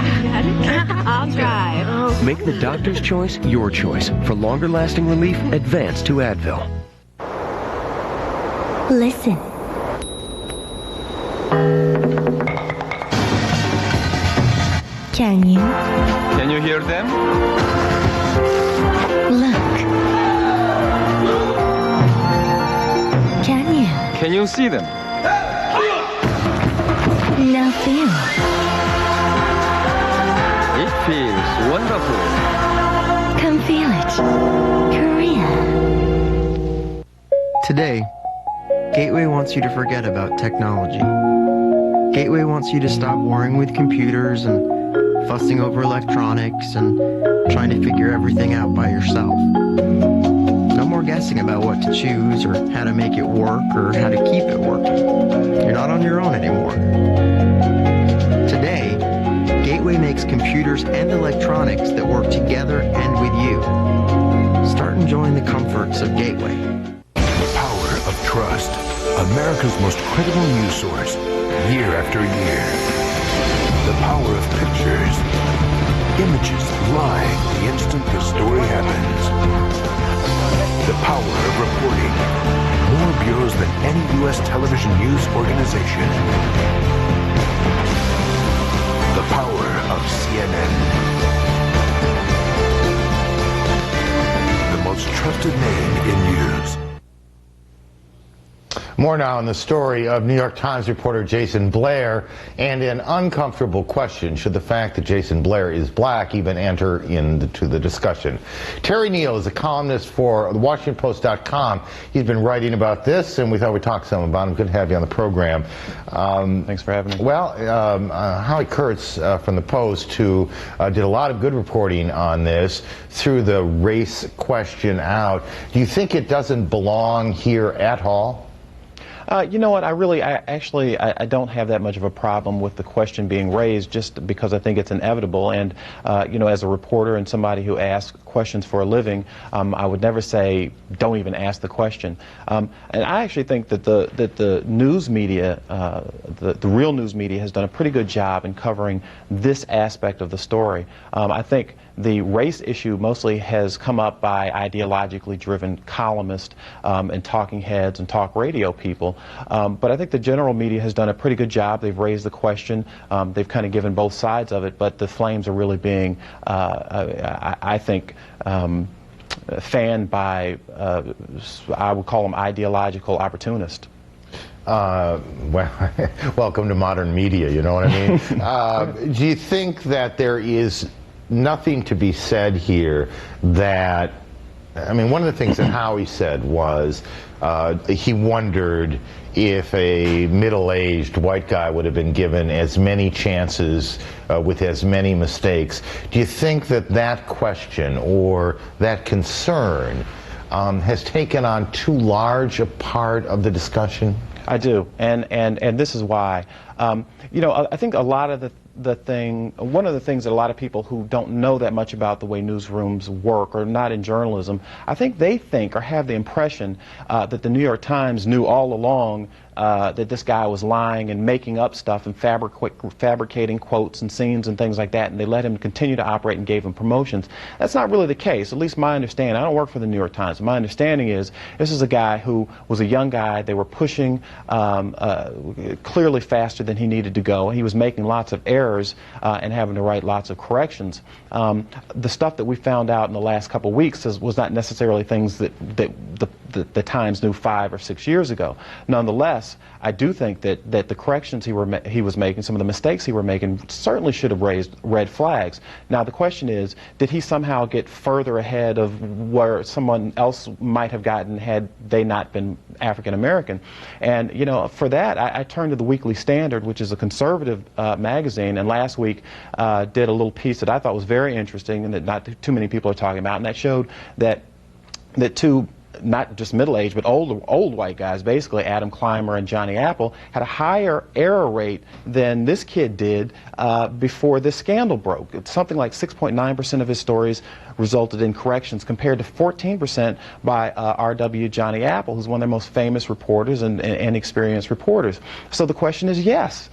I'll drive. Make the doctor's choice your choice. For longer-lasting relief, advance to Advil. Listen. Can you? Can you hear them? Look. Can you? Can you see them? Now feel. It feels wonderful. Come feel it. Korea. Today, Gateway wants you to forget about technology. Gateway wants you to stop worrying with computers and fussing over electronics and trying to figure everything out by yourself. No more guessing about what to choose or how to make it work or how to keep it working. You're not on your own anymore. Today, Gateway makes computers and electronics that work together and with you. Start enjoying the comforts of Gateway. Of trust, America's most credible news source, year after year. The power of pictures, Images live the instant the story happens. The power of reporting. More bureaus than any U.S. television news organization. The power of CNN. The most trusted name in news. More now on the story of New York Times reporter Jason Blair and an uncomfortable question: should the fact that Jason Blair is black even enter into the discussion? Terry Neal is a columnist for WashingtonPost.com. He's been writing about this, and we thought we'd talk some about him. Good to have you on the program. Thanks for having me. Well, Howie Kurtz from the Post, who did a lot of good reporting on this, threw the race question out. Do you think it doesn't belong here at all? You know what, I don't have that much of a problem with the question being raised, just because I think it's inevitable. And, you know, as a reporter and somebody who asks questions for a living, I would never say, don't even ask the question. And I actually think that the news media, the real news media, has done a pretty good job in covering this aspect of the story. I think the race issue mostly has come up by ideologically driven columnists and talking heads and talk radio people. But I think the general media has done a pretty good job. They've raised the question. They've kind of given both sides of it, but the flames are really being, I think, fanned by, I would call them ideological opportunists. Well, welcome to modern media, you know what I mean? Do you think that there is nothing to be said here that, I mean, one of the things that Howie said was he wondered if a middle-aged white guy would have been given as many chances with as many mistakes. Do you think that that question or that concern has taken on too large a part of the discussion? I do, and this is why. You know, I think a lot of one of the things that a lot of people who don't know that much about the way newsrooms work, or not in journalism, I think they think or have the impression that the New York Times knew all along that this guy was lying and making up stuff and fabricating quotes and scenes and things like that, and they let him continue to operate and gave him promotions. That's not really the case, at least my understanding. I don't work for the New York Times. My understanding is this is a guy who was a young guy. They were pushing clearly faster than he needed to go. He was making lots of errors and having to write lots of corrections. The stuff that we found out in the last couple of weeks was not necessarily things that the Times knew 5 or 6 years ago. Nonetheless, I do think that the corrections he was making, some of the mistakes he were making, certainly should have raised red flags. Now the question is, did he somehow get further ahead of where someone else might have gotten had they not been African American? And you know, for that, I turned to the Weekly Standard, which is a conservative magazine, and last week did a little piece that I thought was very interesting and that not too many people are talking about, and that showed that two, not just middle-aged, but old white guys, basically Adam Clymer and Johnny Apple, had a higher error rate than this kid did before this scandal broke. It's something like 6.9% of his stories resulted in corrections, compared to 14% by R.W. Johnny Apple, who's one of their most famous reporters and experienced reporters. So the question is, yes,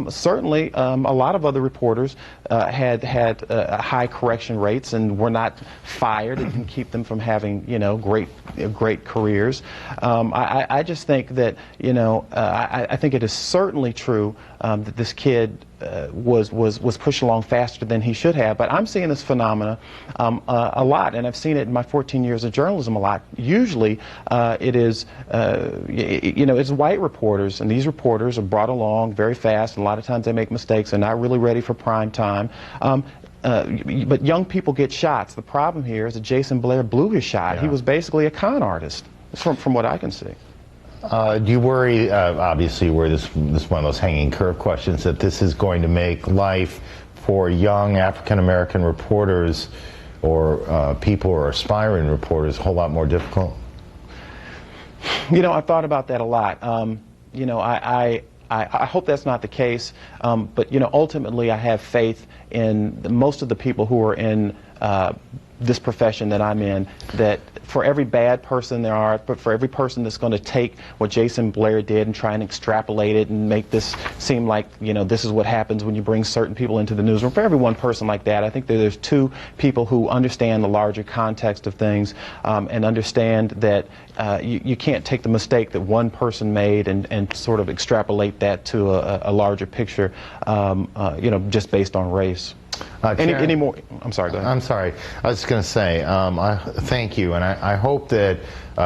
certainly a lot of other reporters had high correction rates and were not fired. It didn't keep them from having, you know, great careers. I just think that, you know, I think it is certainly true that this kid was pushed along faster than he should have. But I'm seeing this phenomena a lot, and I've seen it in my 14 years of journalism a lot. Usually it is, you know, it's white reporters, and these reporters are brought along very fast, and a lot of times they make mistakes. They're not really ready for prime time. But young people get shots. The problem here is that Jason Blair blew his shot. Yeah. He was basically a con artist, from what I can see. Do you worry, obviously, this is one of those hanging curve questions, that this is going to make life for young African-American reporters or people who are aspiring reporters a whole lot more difficult? You know, I've thought about that a lot. You know, I hope that's not the case, but, you know, ultimately I have faith in most of the people who are in this profession that I'm in, that for every bad person there are, but for every person that's going to take what Jason Blair did and try and extrapolate it and make this seem like, you know, this is what happens when you bring certain people into the newsroom, for every one person like that, I think that there's two people who understand the larger context of things and understand that you can't take the mistake that one person made and sort of extrapolate that to a larger picture, you know, just based on race. Any more? I'm sorry, go ahead. I'm sorry. I was just going to say, thank you, and I hope that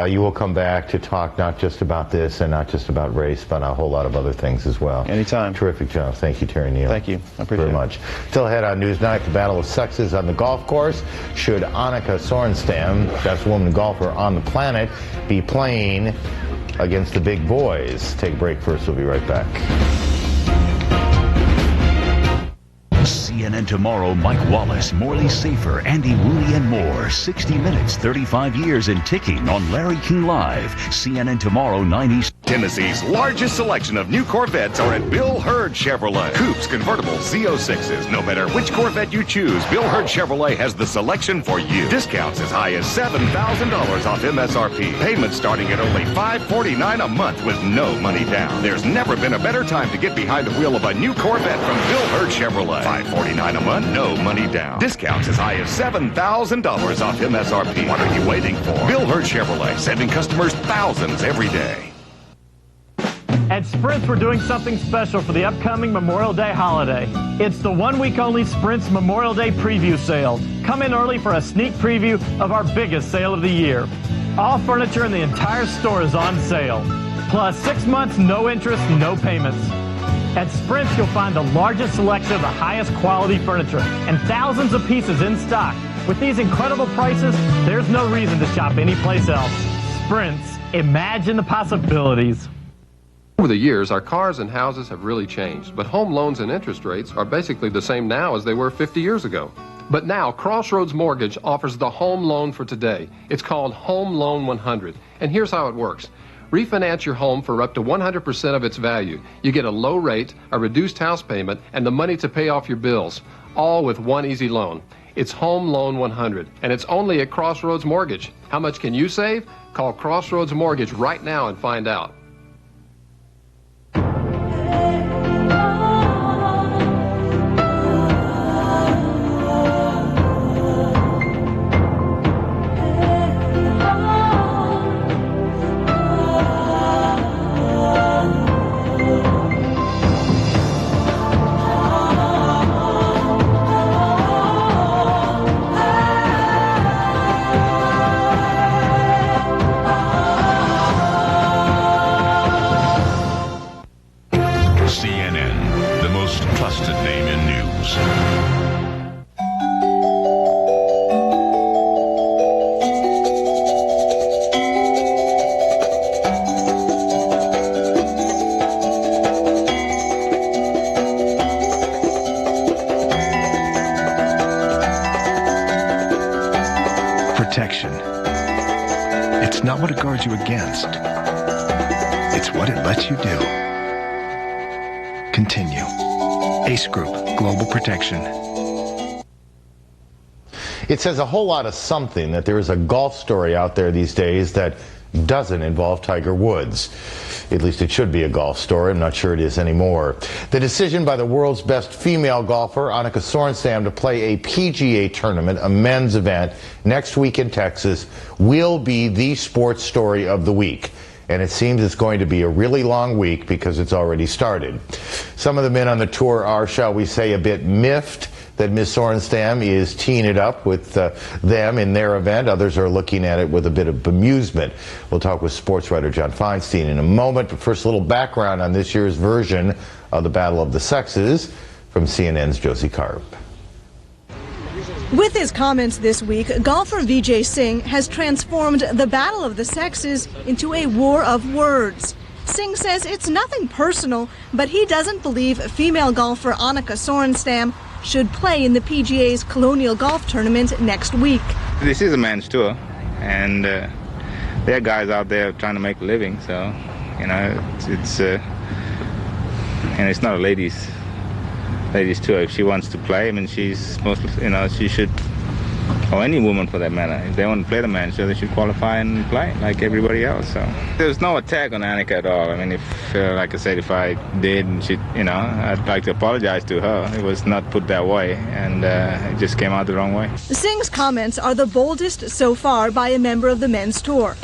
you will come back to talk not just about this and not just about race, but a whole lot of other things as well. Anytime. Terrific job. Thank you, Terry Neal. Thank you. I appreciate very much. Still ahead on Newsnight, the battle of sexes on the golf course. Should Annika Sorenstam, best woman golfer on the planet, be playing against the big boys? Take a break first. We'll be right back. CNN Tomorrow, Mike Wallace, Morley Safer, Andy Rooney, and more. 60 Minutes, 35 years and ticking on Larry King Live. CNN Tomorrow, 90s. Tennessee's largest selection of new Corvettes are at Bill Hurd Chevrolet. Coupes, convertibles, Z06s. No matter which Corvette you choose, Bill Hurd Chevrolet has the selection for you. Discounts as high as $7,000 off MSRP. Payments starting at only $549 a month with no money down. There's never been a better time to get behind the wheel of a new Corvette from Bill Hurd Chevrolet. $549 a month, no money down. Discounts as high as $7,000 off MSRP. What are you waiting for? Bill Hurd Chevrolet, saving customers thousands every day. At Sprint's, we're doing something special for the upcoming Memorial Day holiday. It's the one-week-only Sprint's Memorial Day preview sale. Come in early for a sneak preview of our biggest sale of the year. All furniture in the entire store is on sale. Plus 6 months, no interest, no payments. At Sprint's, you'll find the largest selection of the highest quality furniture and thousands of pieces in stock. With these incredible prices, there's no reason to shop anyplace else. Sprint's, imagine the possibilities. Over the years, our cars and houses have really changed, but home loans and interest rates are basically the same now as they were 50 years ago. But now, Crossroads Mortgage offers the home loan for today. It's called Home Loan 100, and here's how it works. Refinance your home for up to 100% of its value. You get a low rate, a reduced house payment, and the money to pay off your bills, all with one easy loan. It's Home Loan 100, and it's only at Crossroads Mortgage. How much can you save? Call Crossroads Mortgage right now and find out. Protection. It's not what it guards you against. It's what it lets you do. Continue. Ace Group, Global Protection. It says a whole lot of something that there is a golf story out there these days that doesn't involve Tiger Woods. At least it should be a golf story. I'm not sure it is anymore. The decision by the world's best female golfer, Annika Sorenstam, to play a PGA tournament, a men's event, next week in Texas, will be the sports story of the week. And it seems it's going to be a really long week because it's already started. Some of the men on the tour are, shall we say, a bit miffed that Ms. Sorenstam is teeing it up with them in their event. Others are looking at it with a bit of bemusement. We'll talk with sports writer John Feinstein in a moment, but first a little background on this year's version of the Battle of the Sexes from CNN's Josie Karp. With his comments this week, golfer Vijay Singh has transformed the Battle of the Sexes into a war of words. Singh says it's nothing personal, but he doesn't believe female golfer Annika Sorenstam should play in the PGA's Colonial Golf Tournament next week. This is a man's tour, and there are guys out there trying to make a living, so, you know, and it's not a ladies tour. If she wants to play, I mean, she's mostly, you know, she should or any woman for that matter. If they want to play the match, so they should qualify and play like everybody else. So there's no attack on Annika at all. I mean, if, like I said, if I did, I'd like to apologize to her. It was not put that way, and it just came out the wrong way. Singh's comments are the boldest so far by a member of the men's tour.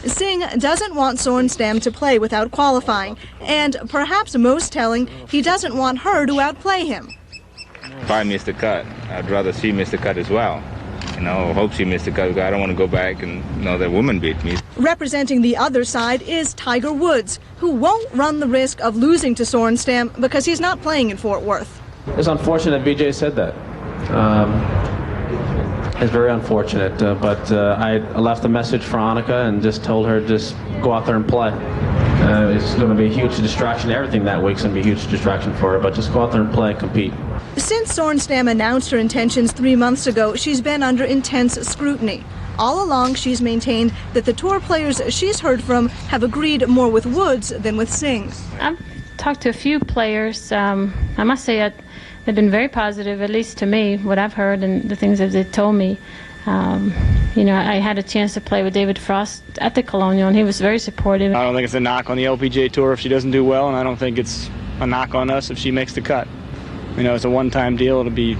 Singh doesn't want Sorenstam to play without qualifying, and perhaps most telling, he doesn't want her to outplay him. If I miss the cut, I'd rather she miss the cut as well. Hope she missed the cut. I don't want to go back and that woman beat me. Representing the other side is Tiger Woods, who won't run the risk of losing to Sorenstam because he's not playing in Fort Worth. It's unfortunate BJ said that. It's very unfortunate, but I left a message for Annika and just told her just go out there and play. It's going to be a huge distraction. Everything that week's going to be a huge distraction for her, but just go out there and play and compete. Since Sorenstam announced her intentions 3 months ago, she's been under intense scrutiny. All along, she's maintained that the tour players she's heard from have agreed more with Woods than with Singh. I've talked to a few players. I must say they've been very positive, at least to me, what I've heard and the things that they've told me. I had a chance to play with David Frost at the Colonial, and he was very supportive. I don't think it's a knock on the LPGA Tour if she doesn't do well, and I don't think it's a knock on us if she makes the cut. It's a one-time deal. It'll be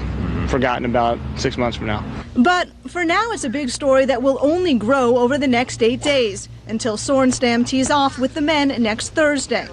forgotten about 6 months from now. But for now, it's a big story that will only grow over the next 8 days until Sorenstam tees off with the men next Thursday.